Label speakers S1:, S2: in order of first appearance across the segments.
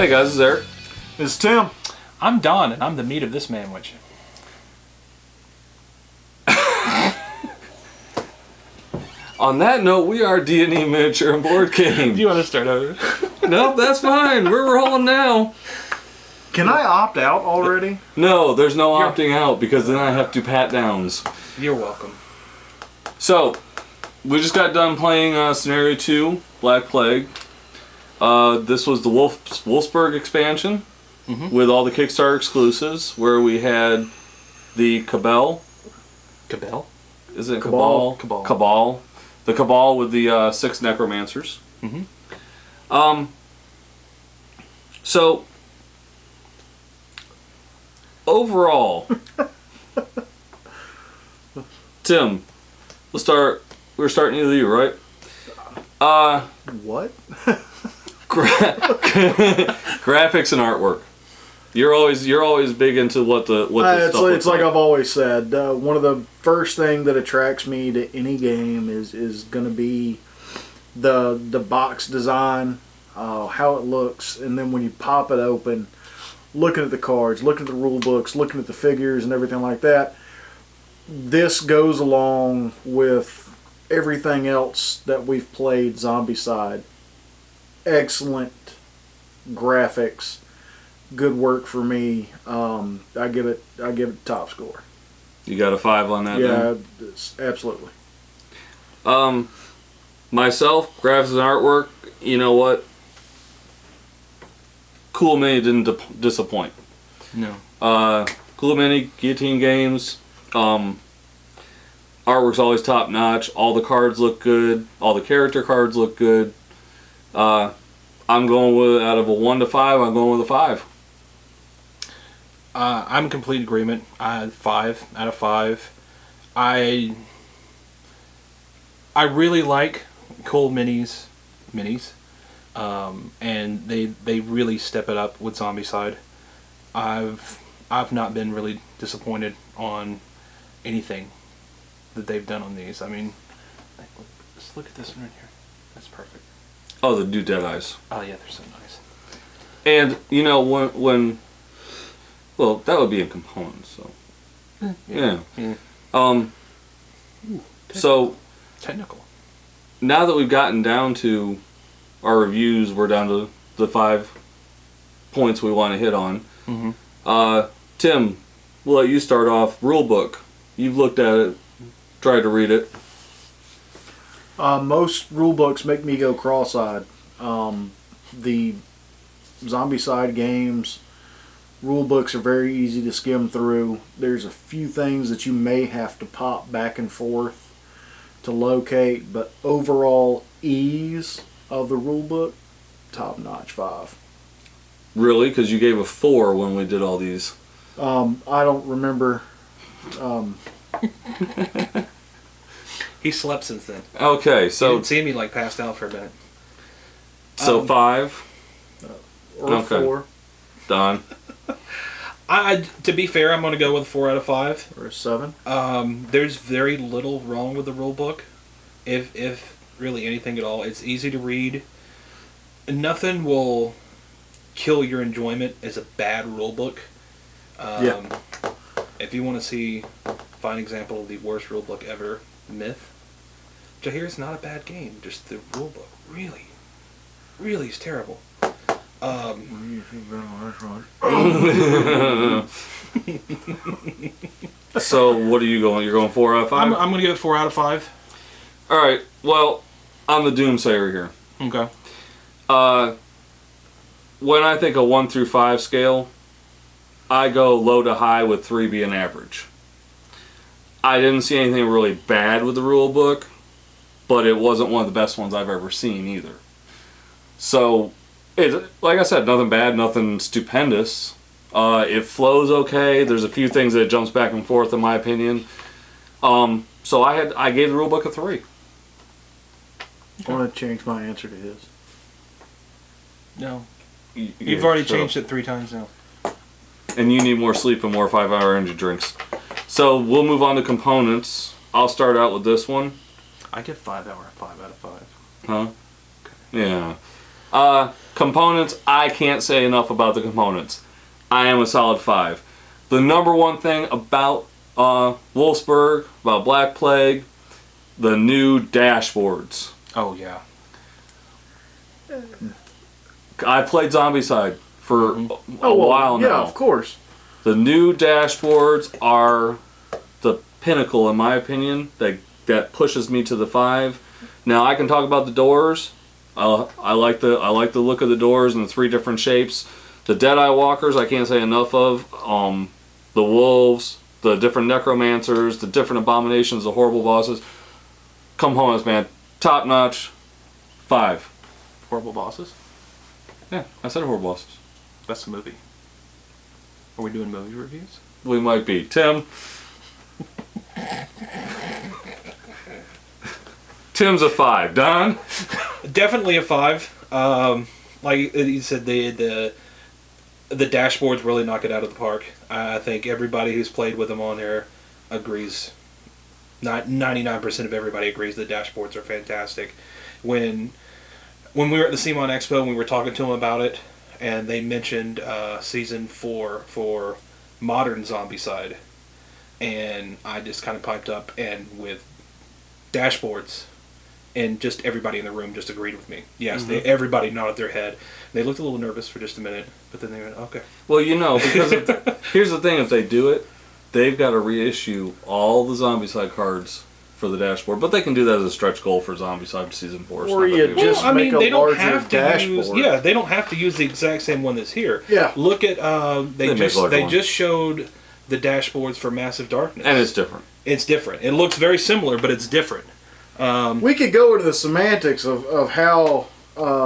S1: Hey guys, this is Eric.
S2: This is Tim.
S3: I'm Don, and I'm the meat of this manwich.
S1: On that note, we are D&E Miniature and Board Game.
S3: Do you want to start over?
S1: Nope, that's fine. We're rolling now.
S2: Can I opt out already?
S1: No, there's no opting out because then I have to pat downs.
S3: You're welcome.
S1: So, we just got done playing Scenario 2, Black Plague. This was the Wulfsburg expansion with all the Kickstarter exclusives, where we had the Cabal.
S3: Cabal?
S1: Is it
S2: Cabal?
S1: Cabal? Cabal. The Cabal with the 6 Necromancers. So, overall, Tim, let's start. We're starting with you, right?
S2: What?
S1: Graphics and artwork. You're always big into what the
S2: It's
S1: stuff looks
S2: like I've always said. One of the first thing that attracts me to any game is going to be the box design, how it looks, and then when you pop it open, looking at the cards, looking at the rule books, looking at the figures and everything like that. This goes along with everything else that we've played Zombicide. Excellent graphics, good work for me. I give it top score.
S1: You got a 5 on that?
S2: Yeah, absolutely.
S1: Myself, graphics and artwork. You know what? Cool Mini didn't disappoint.
S3: No.
S1: Cool Mini, Guillotine Games. Artwork's always top notch. All the cards look good. All the character cards look good. I'm going with, out of a 1 to 5, I'm going with a 5.
S3: I'm in complete agreement. I had 5 out of 5. I really like Cool Minis, and they really step it up with Zombicide. I've not been really disappointed on anything that they've done on these. I mean, just look at this one right here. That's perfect.
S1: Oh, the new Dead Eyes.
S3: Oh yeah, they're so nice.
S1: And you know when well, that would be in components. So yeah. So
S3: technical.
S1: Now that we've gotten down to our reviews, we're down to the 5 points we want to hit on. Tim, we'll let you start off. Rulebook. You've looked at it, tried to read it.
S2: Most rule books make me go cross-eyed. The Zombicide games, rule books are very easy to skim through. There's a few things that you may have to pop back and forth to locate, but overall ease of the rule book, top-notch 5.
S1: Really? Because you gave a 4 when we did all these.
S2: I don't remember.
S3: He slept since then.
S1: Okay, so
S3: You didn't see me like passed out for a minute.
S1: so 5
S2: Or
S1: Okay.
S2: 4.
S1: Done.
S3: To be fair, I'm going to go with a 4 out of 5.
S2: Or a 7.
S3: There's very little wrong with the rule book, if really anything at all. It's easy to read. Nothing will kill your enjoyment as a bad rule book. If you want to find an example of the worst rule book ever, Myth, which I hear is not a bad game, just the rule book really is terrible.
S1: So what are you going? You're going 4 out of 5?
S3: I'm going to give it 4 out of 5.
S1: All right. Well, I'm the doomsayer here.
S3: Okay.
S1: When I think a 1 through 5 scale, I go low to high with 3 being average. I didn't see anything really bad with the rule book, but it wasn't one of the best ones I've ever seen either. So, like I said, nothing bad, nothing stupendous. It flows okay. There's a few things that it jumps back and forth, in my opinion. So I gave the rule book a 3.
S2: I want to change my answer to his.
S3: No. You've already changed it 3 times now.
S1: And you need more sleep and more 5-hour energy drinks. So we'll move on to components. I'll start out with this one.
S3: I give 5 out of 5.
S1: Huh? Okay. Yeah. Components, I can't say enough about the components. I am a solid 5. The number one thing about Wulfsburg, about Black Plague, the new dashboards.
S3: Oh, yeah.
S1: I played Zombicide for a while now.
S2: Yeah, of course.
S1: The new dashboards are the pinnacle, in my opinion, that pushes me to the 5. Now I can talk about the doors. I like the look of the doors in the 3 different shapes. The Deadeye Walkers I can't say enough of. The wolves, the different necromancers, the different abominations, the horrible bosses. Components, man, top notch. 5.
S3: Horrible Bosses?
S1: Yeah, I said horrible bosses.
S3: That's the movie. Are we doing movie reviews?
S1: We might be. Tim. Tim's a 5. Don?
S3: Definitely a 5. Like you said, the dashboards really knock it out of the park. I think everybody who's played with them on here agrees. 99% of everybody agrees the dashboards are fantastic. When we were at the CMON Expo and we were talking to them about it, and they mentioned Season 4 for modern Zombicide, and I just kind of piped up and with dashboards, and just everybody in the room just agreed with me. Yes, everybody nodded their head. They looked a little nervous for just a minute, but then they went, okay.
S1: Well, because here's the thing, if they do it, they've got to reissue all the Zombicide cards for the dashboard, but they can do that as a stretch goal for Zombicide Season 4.
S2: Or you just make a
S3: they don't
S2: larger
S3: have to
S2: dashboard.
S3: they don't have to use the exact same one that's here.
S2: Yeah.
S3: Look at they
S1: one.
S3: just showed the dashboards for Massive Darkness,
S1: And it's different.
S3: it's different. It looks very similar, but it's different.
S2: We could go into the semantics of how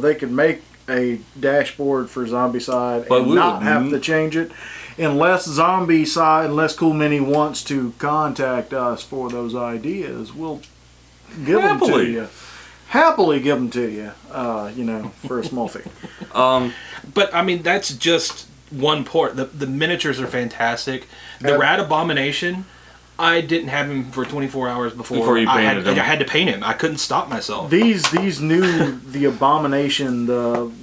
S2: they could make a dashboard for Zombicide
S1: But
S2: and
S1: we
S2: not
S1: would
S2: have to change it. Unless unless Cool Mini wants to contact us for those ideas, we'll give them to you. Happily give them to you, for a small fee.
S3: But I mean, that's just one part. The miniatures are fantastic. The Rat Abomination, I didn't have him for 24 hours before
S1: you painted him.
S3: I had to paint him. I couldn't stop myself.
S2: These new the Abomination.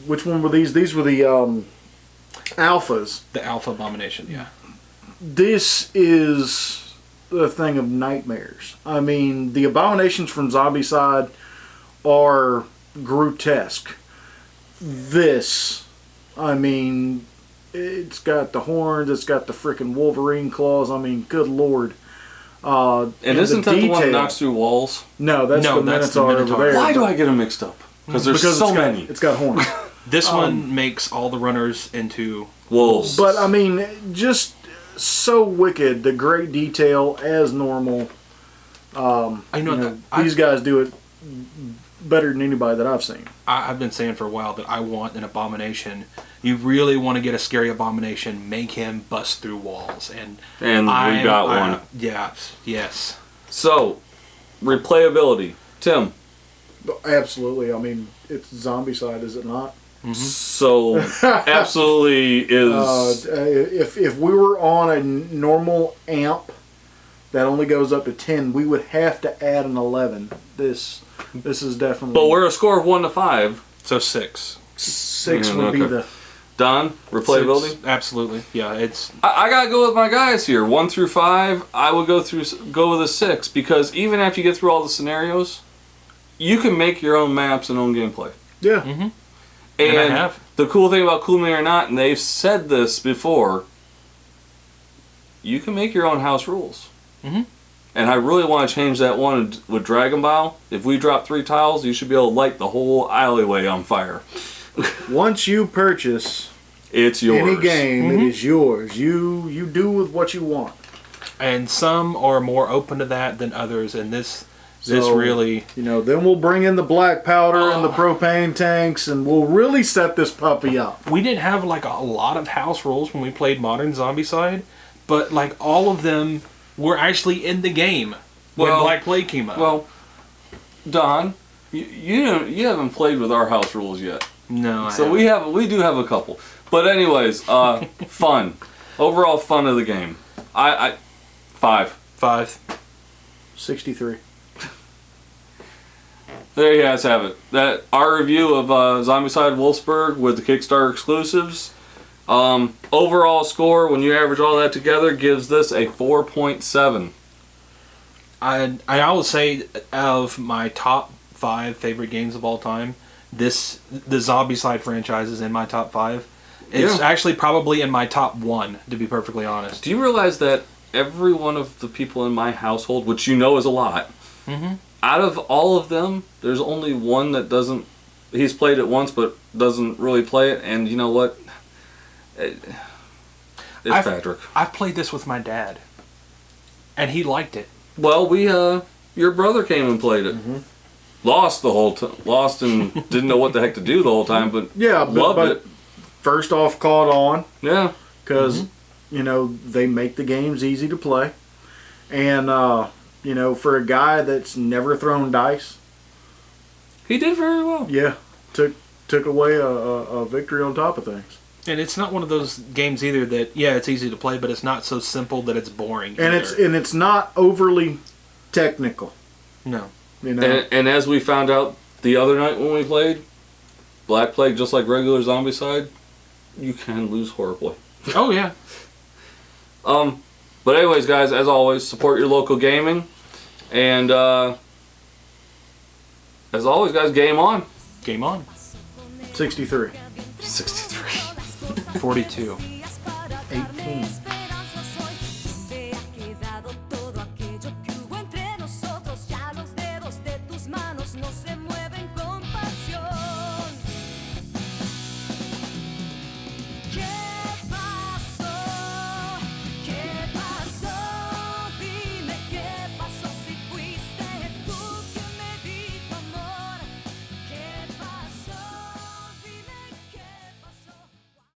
S2: Which one were these? These were the alphas.
S3: The Alpha Abomination, yeah.
S2: This is a thing of nightmares. I mean, the abominations from Zombicide are grotesque. This, I mean, it's got the horns, it's got the freaking Wolverine claws. I mean, good lord.
S1: And isn't that the one that knocks through walls?
S2: No, that's the Minotaur over there.
S1: Why do I get them mixed up? Because there's so many.
S2: It's got horns.
S3: This one makes all the runners into
S1: wolves.
S2: But, I mean, just so wicked. The great detail as normal. These guys do it better than anybody that I've seen.
S3: I've been saying for a while that I want an abomination. You really want to get a scary abomination, make him bust through walls. And
S1: we got one.
S3: Yes.
S1: So, replayability. Tim.
S2: Absolutely. I mean, it's Zombicide, is it not?
S3: Mm-hmm.
S1: So, absolutely is...
S2: if we were on a normal amp that only goes up to 10, we would have to add an 11. This is definitely...
S1: But we're a score of 1 to 5.
S3: So 6.
S2: 6 would be the...
S1: Don, replayability?
S3: 6, absolutely. Yeah, it's...
S1: I gotta go with my guys here. 1 through 5, I would go with a 6, because even after you get through all the scenarios, you can make your own maps and own gameplay.
S2: Yeah.
S3: Mm-hmm.
S1: And
S3: I have.
S1: The cool thing about Cool Mini or Not, and they've said this before, you can make your own house rules.
S3: Mm-hmm.
S1: And I really want to change that one with Dragon Ball. If we drop 3 tiles, you should be able to light the whole alleyway on fire.
S2: Once you purchase
S1: it's yours.
S2: any game, it is yours. You do with what you want.
S3: And some are more open to that than others, and this really...
S2: then we'll bring in the black powder and the propane tanks, and we'll really set this puppy up.
S3: We didn't have like a lot of house rules when we played Modern Zombicide, but like all of them were actually in the game when Black Plague came up.
S1: Well, Don, you haven't played with our house rules yet.
S3: No,
S1: So we do have a couple. But anyways, fun. Overall fun of the game. I 5.
S3: 5.
S2: 63.
S1: there you guys have it. That our review of Zombicide Wolfsburg with the Kickstarter exclusives. Overall score, when you average all that together, gives this a 4.7.
S3: I will say, of my top 5 favorite games of all time, the Zombicide franchise is in my top 5. It's actually probably in my top 1, to be perfectly honest.
S1: Do you realize that every one of the people in my household, which you know is a lot, out of all of them, there's only one that doesn't. He's played it once, but doesn't really play it. And you know what? It's Patrick.
S3: I've played this with my dad, and he liked it.
S1: Well, your brother came and played it. Lost the whole time. Lost and didn't know what the heck to do the whole time, but loved it.
S2: First off, caught on.
S1: Yeah.
S2: Because, they make the games easy to play. And, for a guy that's never thrown dice.
S1: He did very well.
S2: Yeah. Took away a victory on top of things.
S3: And it's not one of those games either that, it's easy to play, but it's not so simple that it's boring.
S2: And it's not overly technical.
S3: No.
S1: And as we found out the other night when we played, Black Plague, just like regular Zombicide, you can lose horribly.
S3: Oh, yeah.
S1: But anyways, guys, as always, support your local gaming. And as always, guys, game on.
S3: Game on.
S2: 63.
S1: 63.
S3: 42.
S2: 18.